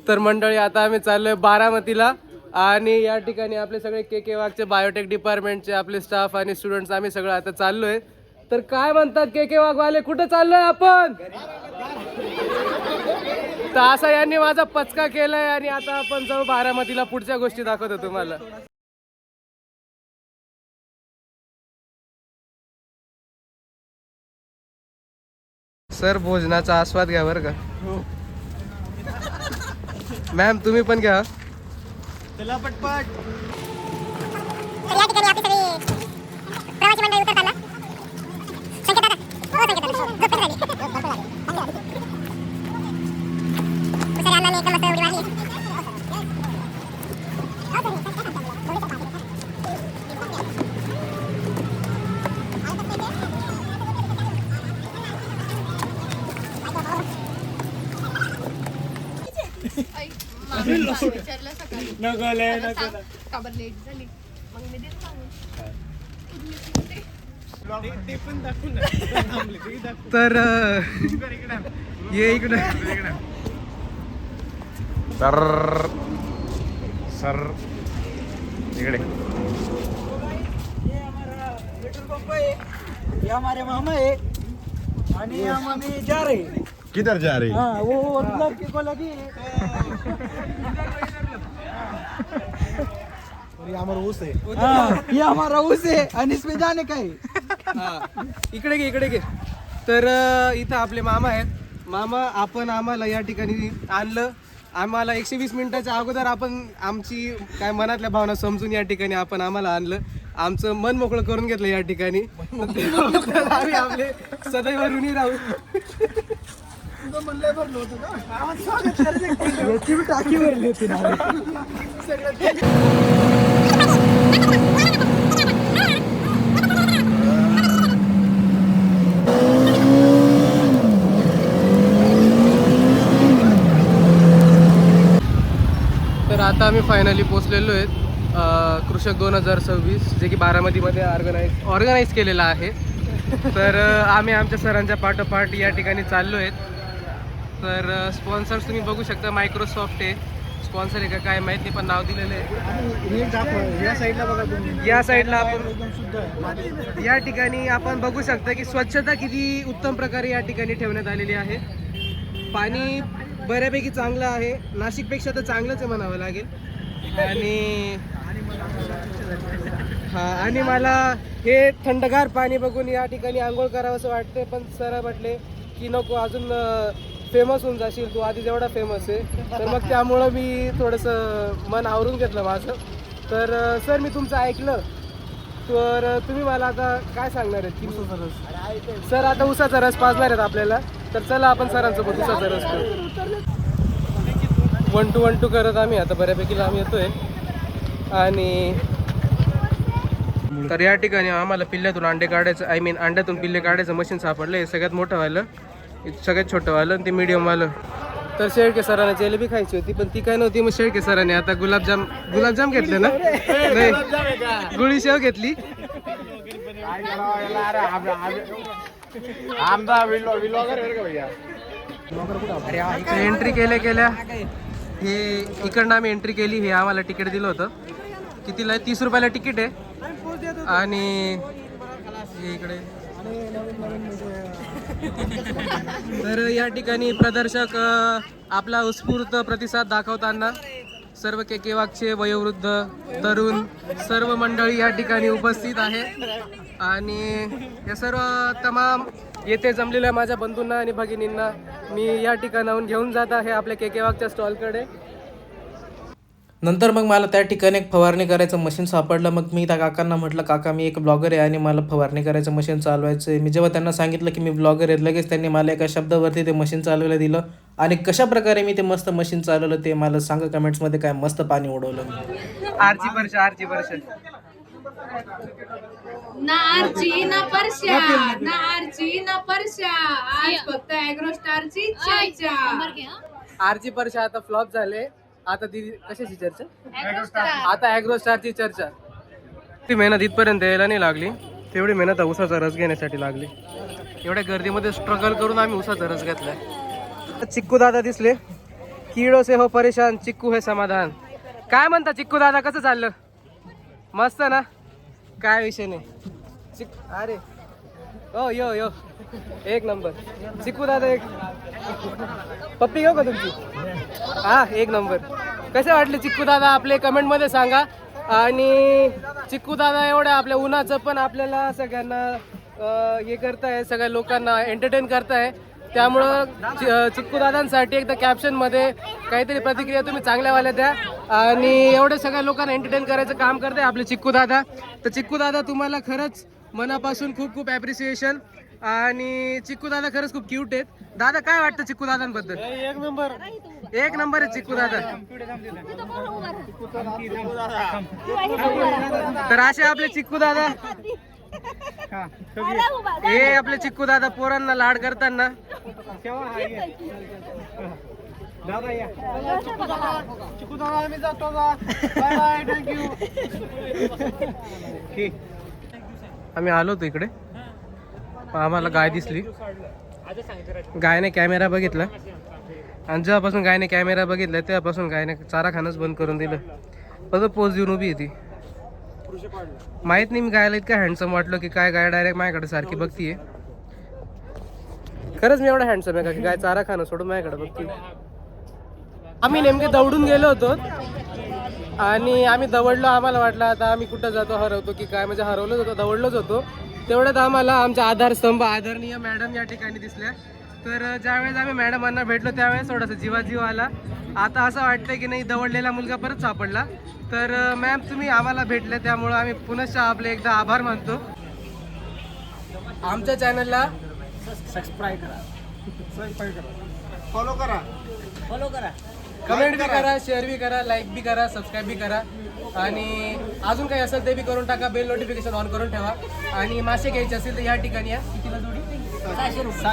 तर मंडळी आता आम्ही चाललोय बारामतीला आणि या ठिकाणी आपले सगळे के वाघचे बायोटेक डिपार्टमेंटचे आपले स्टाफ आणि स्टुडंट्स आम्ही सगळं आता चाललोय. तर काय म्हणतात के वाघवाले, कुठे चाललोय आपण? तर असा यांनी माझा पचका केलाय आणि आता आपण जाऊ बारामतीला. पुढच्या गोष्टी दाखवतो तुम्हाला. सर भोजनाचा आस्वाद घ्या बरं का. मॅम तुम्ही पण घ्या. चला पटपट. तर या ठिकाणी आपली सगळी प्रवासी मंडळी उतरताना संकेत दादा झोप झाली उसारी अण्णांनी एकदम मस्त उडी मारली. तर ये इकडे. सर सर इकडे. पेट्रोल पंप है, ये हमारे मामा है आणि हम अभी जा रहे हैं. किधर जा रही? हाँ वो लड़के को लगी ये हमारा ऊस है. ये हमारा ऊस है आणि इसमें जाने का है. इकडे घे इकडे घे. तर इथं आपले मामा आहेत. मामा आपण आम्हाला या ठिकाणी आणलं. आम्हाला 120 मिनिटाच्या अगोदर आपण आमची काय मनातल्या भावना समजून या ठिकाणी आपण आम्हाला आणलं. आमचं मन मोकळं करून घेतलं या ठिकाणी. आम्ही आपले सदैव ऋणी राहू. याची भी टाकी भरली होती ना. तर आता आम्ही फायनली पोचलेलो आहेत कृषक 2026, जे की बारामतीमध्ये ऑर्गनाईज केलेलं आहे. तर आम्ही आमच्या सरांच्या पाठोपाठ या ठिकाणी चाललो आहेत. तर स्पॉन्सर्स तुम्ही बघू शकता. मायक्रोसॉफ्ट आहे स्पॉन्सर आहे का काय माहीत नाही, पण नाव दिलेलं आहे. या साईडला बघा तुम्ही. या साईडला आपण एकदम शुद्ध आहे. या ठिकाणी आपण बघू शकता की स्वच्छता किती उत्तम प्रकारे या ठिकाणी ठेवण्यात आलेली आहे. पाणी बऱ्यापैकी चांगलं आहे. नाशिकपेक्षा तर चांगलंच आहे म्हणावं लागेल. आणि मला हे थंडगार पाणी बघून या ठिकाणी आंघोळ करावं असं वाटते. पण सर म्हटले की नको, अजून फेमस होऊन जाशील तू, आधी जेवढा फेमस आहे. तर मग त्यामुळं मी थोडंसं मन आवरून घेतलं माझं. तर सर मी तुमचं ऐकलं. तर तुम्ही मला आता काय सांगणार आहेत की सर आता उसाचा रस पाजणार आहेत आपल्याला. तर चला आपण सरांसोबत उसाचा रस करू. 1 to 1 करत आम्ही आता बऱ्यापैकी लांब येतोय. आणि तर या ठिकाणी आम्हाला पिल्ल्यातून अंडे काढायचं, अंड्यातून पिल्ले काढायचं मशीन सापडलं. हे सगळ्यात मोठं वालं, सगळ्यात छोटं वालं आणि ते मीडियम वालं. तर शेळके सरांना जिलेबी खायची होती पण ती काय नव्हती. मग शेळके सरांनी आता गुलाबजाम घेतले ना, नाही गुळीशेव घेतली. एंट्री केल्या हे इकडनं आम्ही एंट्री केली. हे आम्हाला तिकीट दिलं होतं. कितीला आहे? 30 रुपयाला तिकीट आहे. आणि इकडे तर या ठिकाणी प्रदर्शक आपला उत्स्फूर्त प्रतिसाद दाखवताना सर्व के वाघचे वयोवृद्ध तरुण सर्व मंडळी या ठिकाणी उपस्थित आहे. आणि या सर्व तमाम येथे जमलेल्या माझ्या बंधूंना आणि भगिनींना मी या ठिकाणाहून घेऊन जात आहे आपल्या के वाघच्या स्टॉलकडे. नंतर मग मला त्या ठिकाणी एक फवारणी करायचं मशीन सापडलं. मग मी त्या काकांना म्हटलं, काका मी एक ब्लॉगर आहे आणि मला फवारणी करायचं मशीन चालवायचं आहे. मी जेव्हा त्यांना सांगितलं की मी ब्लॉगर आहे, लगेच त्यांनी मला एका शब्दावरती ते मशीन चालवायला दिलं. आणि कशा प्रकारे मी ते मस्त मशीन चालवलं ते मला सांगा कमेंट्समध्ये. काय मस्त पाणी उडवलं मी. आरची वर्ष ना आरची ना परश्या, ना आरची ना परश्या, आज फक्त ॲग्रोस्टारची चर्चा. आरची वर्ष आता फ्लॉप झाले. आता ती कशाची चर्चा? आता ॲग्रोस्टारची चर्चा. ती मेहनत इथपर्यंत यायला नाही लागली, तेवढी मेहनत उसाचा रस घेण्यासाठी लागली. एवढ्या गर्दीमध्ये स्ट्रगल करून आम्ही उसाचा रस घेतलाय. चिक्कू दादा दिसले. कीड़ों से हो परेशान चिक्कू है समाधान. काय म्हणता चिक्कू दादा, कसं चाललं? मस्त ना, काय विषय नाही. अरे हो यो यो एक नंबर. चिक्कू दादा एक पप्पी घेऊ का तुमची? हा एक नंबर. कसे वाटले चिक्कू दादा आपले कमेंट मध्ये सांगा. आणि चिक्कू दादा एवढ्या आपल्या उन्हाचं पण आपल्याला सगळ्यांना हे करताय, सगळ्या लोकांना एंटरटेन करताय. त्यामुळं चिक्कू दादांसाठी एकदा कॅप्शनमध्ये काहीतरी प्रतिक्रिया तुम्ही चांगल्यावाल्या द्या. आणि एवढ्या सगळ्या लोकांना एंटरटेन करायचं काम करते आपले चिक्कू दादा. तर चिक्कू दादा तुम्हाला खरंच मनापासून खूप खूप ॲप्रिसिएशन. आणि चिक्कू दादा खरंच खूप क्यूट आहेत. दादा काय वाटतं चिक्कू दादांबद्दल? एक नंबर. एक नंबर आहे चिक्कू दादा. तर असे आपले चिक्कू दादा, हे आपले चिक्कू दादा पोरांना लाड करताना. दादा या. चिकू दादा आम्ही जातो का? Bye bye, thank you. आम्ही आलो होतो इकडे, आम्हाला गाय दिसली. गायने कॅमेरा बघितला आणि जेव्हापासून गायने कॅमेरा बघितला तेव्हापासून गायने चारा खाणंच बंद करून दिलं. फक्त पोज देऊन उभी आहे ती. माहित नाही मी गायला इतकं हँडसम वाटलं की काय गाय डायरेक्ट माझ्याकडे सारखी बघतीये. खरंच मी एवढं हँडसम आहे का की गाय चारा खाणं सोडून माझ्याकडे बघती. आम्ही नेमके दौडून गेलो होतो आणि आम्ही दवडलो. आम्हाला वाटलं आता आम्ही कुठं जातो, हरवतो की काय, म्हणजे हरवलोच होतो, दवडलोच होतो. तेवढ्यात आम्हाला आमच्या आधारस्तंभ आदरणीय मॅडम या ठिकाणी दिसल्या. तर ज्यावेळेस आम्ही मॅडमांना भेटलो त्यावेळेस थोडासा जीवाजीव आला. आता असं वाटतं की नाही दवडलेला मुलगा परत सापडला. तर मॅम तुम्ही आम्हाला भेटले त्यामुळं आम्ही पुनश्च आपले एकदा आभार मानतो. आमच्या चॅनलला सबस्क्राईब करा, फॉलो करा. कमेंट बी करा, शेअर बी करा, लाईक बी करा, सबस्क्राईब बी करा. आणि अजून काही असेल ते बी करून टाका. बेल नोटिफिकेशन ऑन करून ठेवा. आणि मासे घ्यायचे असेल तर या ठिकाणी या. कितीला जोडी?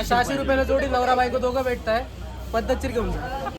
600 रुपयाला जोडी. नवरा बायको दोघं भेटताय. पद्धतशीर घेऊन जा.